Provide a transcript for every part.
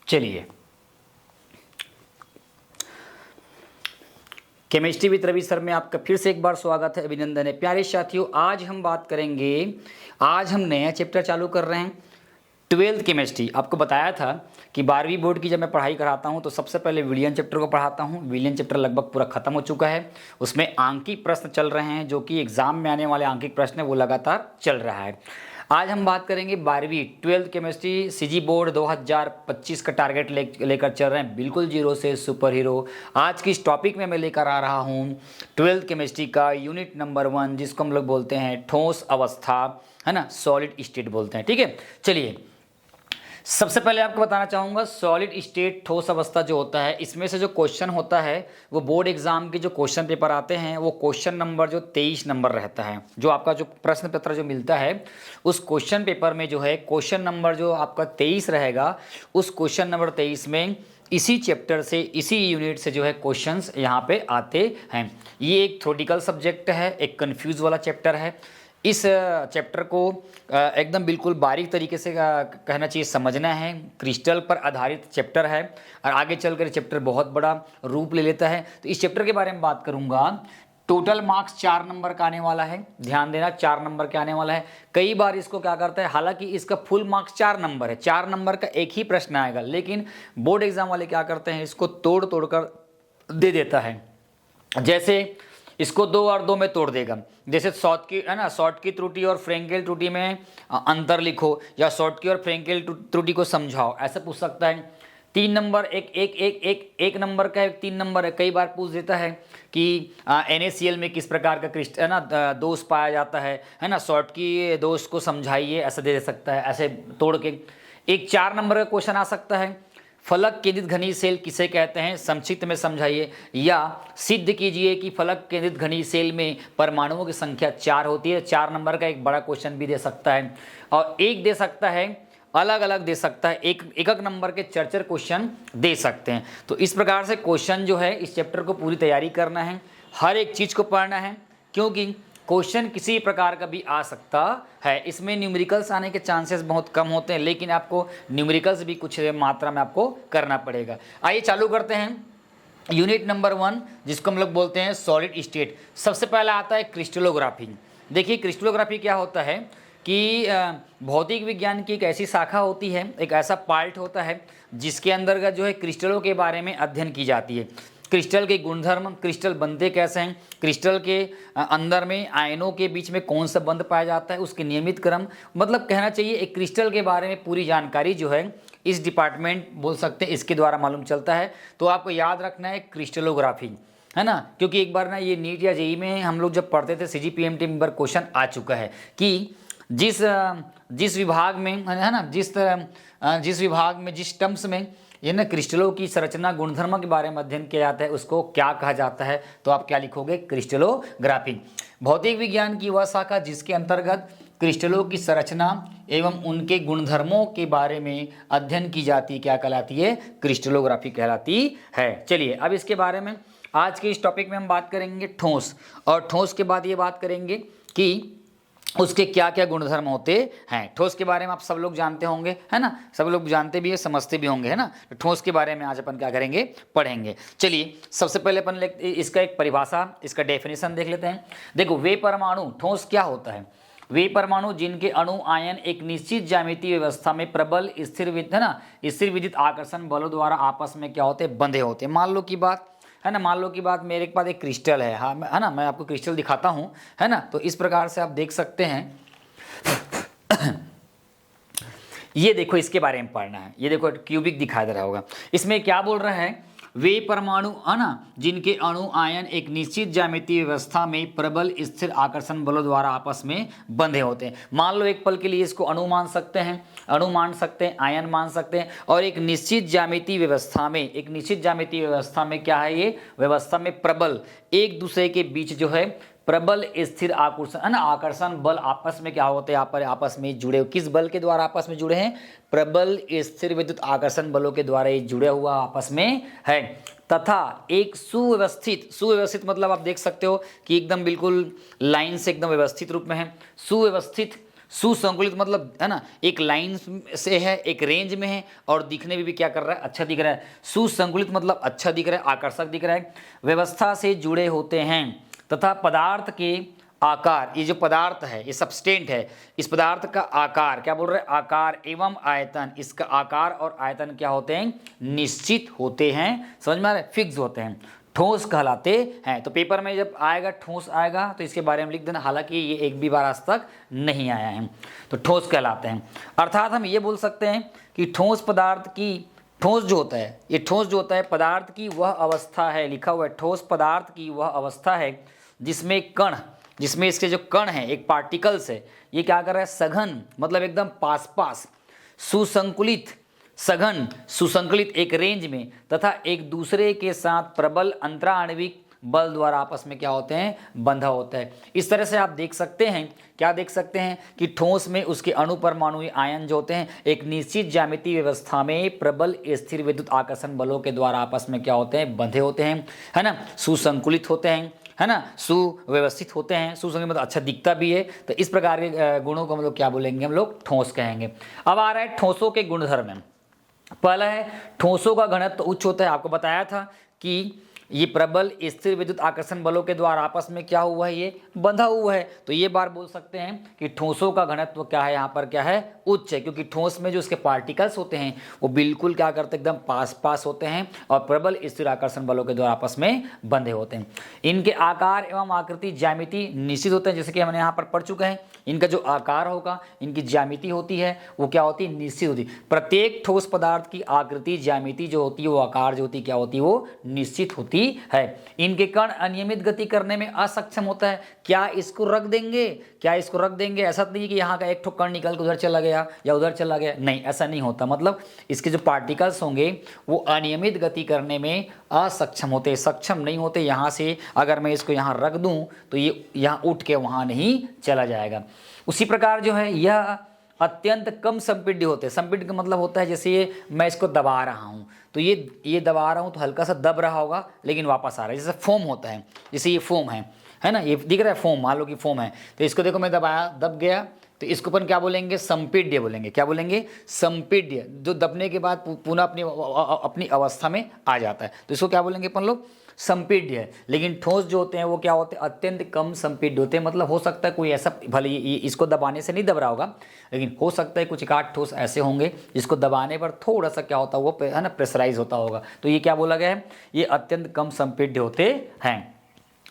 चलिए, chemistry with Ravi sir में आपका फिर से एक बार स्वागत है, अभिनंदन है। प्यारे साथियों, आज हम बात करेंगे, आज हम नया चैप्टर चालू कर रहे हैं, 12th केमिस्ट्री। आपको बताया था कि 12वीं बोर्ड की जब मैं पढ़ाई कराता हूं तो सबसे पहले विलियन चैप्टर को पढ़ाता हूं। विलियन चैप्टर लगभग पूरा खत्म हो चुका है, उसमें आंकिक प्रश्न चल रहे हैं, जो कि एग्जाम में आने वाले आंकिक प्रश्न है वो लगातार चल रहा है। आज हम बात करेंगे 12वीं 12th केमिस्ट्री। सीजी बोर्ड 2025 का टारगेट लेकर चल रहे हैं, बिल्कुल जीरो से सुपर हीरो। आज की इस टॉपिक में मैं लेकर आ रहा हूँ 12th केमिस्ट्री का यूनिट नंबर 1, जिसको हम लोग बोलते हैं ठोस अवस्था, है ना, सॉलिड स्टेट बोलते हैं। ठीक है, चलिए सबसे पहले आपको बताना चाहूँगा, सॉलिड स्टेट ठोस अवस्था जो होता है, इसमें से जो क्वेश्चन होता है वो बोर्ड एग्जाम के जो क्वेश्चन पेपर आते हैं वो क्वेश्चन नंबर जो 23 नंबर रहता है। जो आपका जो प्रश्न पत्र जो मिलता है उस क्वेश्चन पेपर में जो है क्वेश्चन नंबर जो आपका 23 रहेगा, उस क्वेश्चन नंबर 23 में इसी चैप्टर से, इसी यूनिट से जो है क्वेश्चंस यहाँ पे आते हैं। ये एक थ्योरेटिकल सब्जेक्ट है, एक कन्फ्यूज वाला चैप्टर है। इस चैप्टर को एकदम बिल्कुल बारीक तरीके से कहना चाहिए, समझना है। क्रिस्टल पर आधारित चैप्टर है और आगे चलकर चैप्टर बहुत बड़ा रूप ले लेता है। तो इस चैप्टर के बारे में बात करूंगा। टोटल मार्क्स 4 नंबर का आने वाला है, ध्यान देना, 4 नंबर का आने वाला है। कई बार इसको क्या करता है, हालांकि इसका फुल मार्क्स 4 नंबर है, 4 नंबर का एक ही प्रश्न आएगा, लेकिन बोर्ड एग्जाम वाले क्या करते हैं, इसको तोड़ तोड़ कर दे देता है। जैसे इसको 2 और 2 में तोड़ देगा, जैसे शॉर्ट की, है ना, शॉर्ट की त्रुटि और फ्रेंकेल त्रुटि में अंतर लिखो, या शॉर्ट की और फ्रेंकेल त्रुटि को समझाओ, ऐसा पूछ सकता है। 3 नंबर एक नंबर का 3 नंबर है। कई बार पूछ देता है कि NaCl में किस प्रकार का क्रिस्टल, है ना, दोष पाया जाता है ना, शॉर्ट की दोष को समझाइए, ऐसा दे सकता है, ऐसे तोड़ के। एक 4 नंबर का क्वेश्चन आ सकता है, फलक केंद्रित घनीय सेल किसे कहते हैं, संक्षिप्त में समझाइए, या सिद्ध कीजिए कि फलक केंद्रित घनीय सेल में परमाणुओं की संख्या 4 होती है। 4 नंबर का एक बड़ा क्वेश्चन भी दे सकता है, और एक दे सकता है, अलग अलग दे सकता है, एक नंबर के 4 क्वेश्चन दे सकते हैं। तो इस प्रकार से क्वेश्चन जो है, इस चैप्टर को पूरी तैयारी करना है, हर एक चीज़ को पढ़ना है, क्योंकि क्वेश्चन किसी प्रकार का भी आ सकता है। इसमें न्यूमेरिकल्स आने के चांसेस बहुत कम होते हैं, लेकिन आपको न्यूमेरिकल्स भी कुछ मात्रा में आपको करना पड़ेगा। आइए चालू करते हैं यूनिट नंबर 1, जिसको हम लोग बोलते हैं सॉलिड स्टेट। सबसे पहला आता है क्रिस्टलोग्राफी। देखिए क्रिस्टलोग्राफी क्या होता है कि भौतिक विज्ञान की एक ऐसी शाखा होती है, एक ऐसा पार्ट होता है जिसके अंतर्गत जो है क्रिस्टलों के बारे में अध्ययन की जाती है। क्रिस्टल के गुणधर्म, क्रिस्टल बनते कैसे हैं, क्रिस्टल के अंदर में आयनों के बीच में कौन सा बंध पाया जाता है, उसके नियमित क्रम, मतलब कहना चाहिए एक क्रिस्टल के बारे में पूरी जानकारी जो है इस डिपार्टमेंट बोल सकते हैं, इसके द्वारा मालूम चलता है। तो आपको याद रखना है क्रिस्टलोग्राफी, है ना, क्योंकि एक बार ना ये नीट या जेईई में हम लोग जब पढ़ते थे, CGPMT में बार क्वेश्चन आ चुका है कि जिस विभाग में, है ना, जिस विभाग में, जिस टर्म्स में ये ना क्रिस्टलों की संरचना गुणधर्म के बारे में अध्ययन किया जाता है, उसको क्या कहा जाता है, तो आप क्या लिखोगे, क्रिस्टलोग्राफी। भौतिक विज्ञान की वह शाखा जिसके अंतर्गत क्रिस्टलों की संरचना एवं उनके गुणधर्मों के बारे में अध्ययन की जाती है, क्या कहलाती है, क्रिस्टलोग्राफी कहलाती है। चलिए अब इसके बारे में आज के इस टॉपिक में हम बात करेंगे ठोस, और ठोस के बाद ये बात करेंगे कि उसके क्या क्या गुणधर्म होते हैं। ठोस के बारे में आप सब लोग जानते होंगे, है ना, सब लोग जानते भी है, समझते भी होंगे, है ना। तो ठोस के बारे में आज अपन क्या करेंगे, पढ़ेंगे। चलिए सबसे पहले अपन इसका एक परिभाषा, इसका डेफिनेशन देख लेते हैं। देखो, वे परमाणु, ठोस क्या होता है, वे परमाणु जिनके अणु आयन एक निश्चित ज्यामितीय व्यवस्था में प्रबल स्थिर विद्युत आकर्षण बलों द्वारा आपस में क्या होते हैं, बंधे होते हैं। मान लो की बात, है ना, मान लो की बात, मेरे पास एक क्रिस्टल है, हाँ, है ना, मैं आपको क्रिस्टल दिखाता हूँ, है ना। तो इस प्रकार से आप देख सकते हैं ये देखो, इसके बारे में पढ़ना है। ये देखो क्यूबिक दिखाई दे रहा होगा, इसमें क्या बोल रहा है, वे परमाणु, है ना, जिनके अणु आयन एक निश्चित ज्यामितीय व्यवस्था में प्रबल स्थिर आकर्षण बलों द्वारा आपस में बंधे होते हैं। मान लो एक पल के लिए इसको अणु मान सकते हैं, आयन मान सकते हैं, और एक निश्चित ज्यामितीय व्यवस्था में, क्या है, ये व्यवस्था में प्रबल, एक दूसरे के बीच जो है प्रबल स्थिर आकर्षण, है ना, आकर्षण बल आपस में क्या होते हैं, यहाँ पर आपस में जुड़े, किस बल के द्वारा आपस में जुड़े हैं, प्रबल स्थिर विद्युत आकर्षण बलों के द्वारा ये जुड़े हुआ आपस में है, तथा एक सुव्यवस्थित मतलब आप देख सकते हो कि एकदम बिल्कुल लाइन से एकदम व्यवस्थित रूप में है, सुव्यवस्थित सुसंकुलित मतलब है ना, एक लाइन से है, एक रेंज में है और दिखने में भी क्या कर रहा है, अच्छा दिख रहा है। सुसंकुलित मतलब अच्छा दिख रहा है, आकर्षक दिख रहा है, व्यवस्था से जुड़े होते हैं तथा पदार्थ के आकार, ये जो पदार्थ है ये सबस्टेंट है, इस पदार्थ का आकार क्या बोल रहे हैं, आकार एवं आयतन, इसका आकार और आयतन क्या होते हैं, निश्चित होते हैं। समझ में आ रहा है, फिक्स होते हैं, ठोस कहलाते हैं। तो पेपर में जब आएगा ठोस आएगा तो इसके बारे में लिख देना, हालांकि ये एक भी बार आज तक नहीं आया है। तो ठोस कहलाते हैं, अर्थात हम ये बोल सकते हैं कि ठोस पदार्थ की, ठोस जो होता है, ये ठोस जो होता है पदार्थ की वह अवस्था है, लिखा हुआ है ठोस पदार्थ की वह अवस्था है जिसमें कण, जिसमें इसके जो कण है, एक पार्टिकल्स है, ये क्या कर रहा है, सघन मतलब एकदम पास पास, सुसंकुलित, सघन सुसंकलित एक रेंज में तथा एक दूसरे के साथ प्रबल अंतराण्विक बल द्वारा आपस में क्या होते हैं, बंधा होता है। इस तरह से आप देख सकते हैं, क्या देख सकते हैं कि ठोस में उसके अणुपरमाणुई आयन जो होते हैं एक निश्चित ज्यामितीय व्यवस्था में प्रबल स्थिर विद्युत आकर्षण बलों के द्वारा आपस में क्या होते हैं, बंधे होते हैं, है ना, सुसंकुलित होते हैं, है ना, सुव्यवस्थित होते हैं। सुसंगत मतलब अच्छा दिखता भी है। तो इस प्रकार के गुणों को हम लोग क्या बोलेंगे, हम लोग ठोस कहेंगे। अब आ रहा है ठोसों के गुणधर्म। पहला है ठोसों का घनत्व उच्च होता है। आपको बताया था कि ये प्रबल स्थिर विद्युत आकर्षण बलों के द्वारा आपस में क्या हुआ है, ये बंधा हुआ है। तो ये बार बोल सकते हैं कि ठोसों का घनत्व क्या है, यहाँ पर क्या है, उच्च है, क्योंकि ठोस में जो उसके पार्टिकल्स होते हैं वो बिल्कुल क्या करते हैं, एकदम पास पास होते हैं और प्रबल स्थिर आकर्षण बलों के द्वारा आपस में बंधे होते हैं। इनके आकार एवं आकृति ज्यामिति निश्चित होते हैं, जैसे कि हमने यहाँ पर पढ़ चुके हैं। इनका जो आकार होगा, इनकी ज्यामिति होती है वो क्या होती है, निश्चित होती है। प्रत्येक ठोस पदार्थ की आकृति ज्यामिति जो होती है, वो आकार जो होती है, क्या होती है, वो निश्चित होती है। इनके कण अनियमित गति करने में असक्षम होता है। क्या इसको रख देंगे, क्या इसको रख देंगे, ऐसा नहीं है कि यहाँ का एक ठो कण निकल के उधर चला गया या उधर चला गया, नहीं, ऐसा नहीं होता। मतलब इसके जो पार्टिकल्स होंगे वो अनियमित गति करने में असक्षम होते, सक्षम नहीं होते। यहाँ से अगर मैं इसको यहाँ रख दूं तो ये यहाँ उठ के वहाँ नहीं चला जाएगा। उसी प्रकार जो है यह अत्यंत कम संपीड्य होते हैं। संपीड्य का मतलब होता है जैसे ये मैं इसको दबा रहा हूँ तो ये दबा रहा हूँ तो हल्का सा दब रहा होगा लेकिन वापस आ रहा है, जैसे फोम होता है, जैसे ये फोम है ना, ये दिख रहा है फोम, मान लो कि फोम है, तो इसको देखो मैं दबाया, दब गया, तो इसको अपन क्या बोलेंगे, संपीड्य बोलेंगे। क्या बोलेंगे, संपीड्य, जो दबने के बाद पुनः अपनी अवस्था में आ जाता है, तो इसको क्या बोलेंगे अपन लोग, संपीड्य है। लेकिन ठोस जो होते हैं वो क्या होते हैं, अत्यंत कम संपीड्य होते हैं। मतलब हो सकता है कोई ऐसा, भले ये इसको दबाने से नहीं दब रहा होगा, लेकिन हो सकता है कुछ एक आध ठोस ऐसे होंगे जिसको दबाने पर थोड़ा सा क्या होता है, वो है ना, प्रेशराइज होता होगा। तो ये क्या बोला गया है, ये अत्यंत कम संपीड्य होते हैं।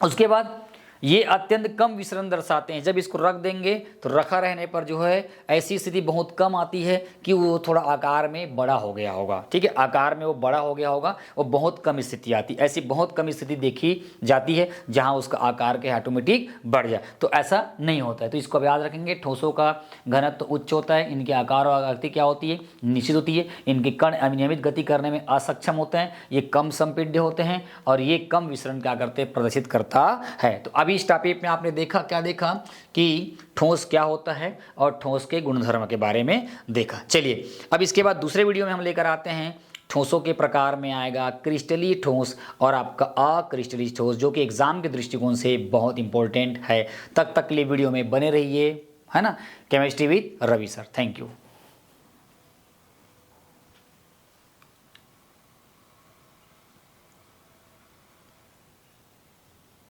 उसके बाद ये अत्यंत कम विसरण दर्शाते हैं। जब इसको रख देंगे तो रखा रहने पर जो है ऐसी स्थिति बहुत कम आती है कि वो थोड़ा आकार में बड़ा हो गया होगा। ठीक है, आकार में वो बड़ा हो गया होगा, वो बहुत कम स्थिति आती, ऐसी बहुत कम स्थिति देखी जाती है जहां उसका आकार के ऑटोमेटिक बढ़ जाए। तो ऐसा नहीं होता है। तो इसको याद रखेंगे, ठोसों का घनत्व उच्च होता है, इनके आकार और आकृति क्या होती है, निश्चित होती है, इनके कण अनियमित गति करने में असक्षम होते हैं, ये कम संपीड्य होते हैं और ये कम विसरण क्या करते हैं, प्रदर्शित करता है। तो अभी इस टॉपिक में आपने देखा, क्या देखा कि ठोस क्या होता है और ठोस के गुणधर्म के बारे में देखा। चलिए अब इसके बाद दूसरे वीडियो में हम लेकर आते हैं, ठोसों के प्रकार में आएगा क्रिस्टलीय ठोस और आपका अक्रिस्टलीय ठोस, जो कि एग्जाम के दृष्टिकोण से बहुत इंपॉर्टेंट है। तब तक के लिए वीडियो में बने रहिए, है ना। Chemistry with Ravi sir, thank you.